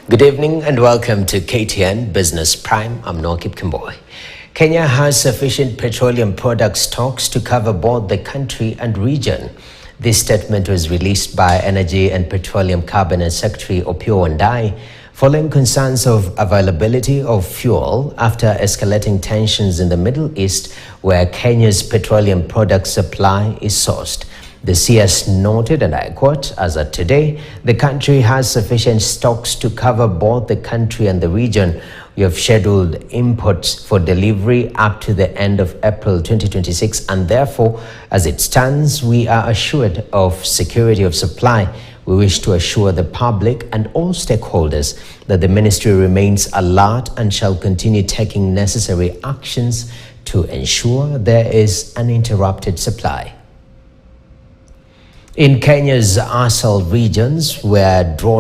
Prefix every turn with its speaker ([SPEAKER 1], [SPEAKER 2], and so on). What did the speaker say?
[SPEAKER 1] Good evening and welcome to KTN Business Prime. I'm Nokip Kimboy. Kenya has sufficient petroleum product stocks to cover both the country and region. This statement was released by Energy and Petroleum Cabinet Secretary Opiyo Wandayi following concerns of availability of fuel after escalating tensions in the Middle East, where Kenya's petroleum product supply is sourced. The CS noted, and I quote, "As of today, the country has sufficient stocks to cover both the country and the region. We have scheduled imports for delivery up to the end of April 2026, and therefore, as it stands, we are assured of security of supply. We wish to assure the public and all stakeholders that the ministry remains alert and shall continue taking necessary actions to ensure there is uninterrupted supply." In Kenya's Asal regions, where drought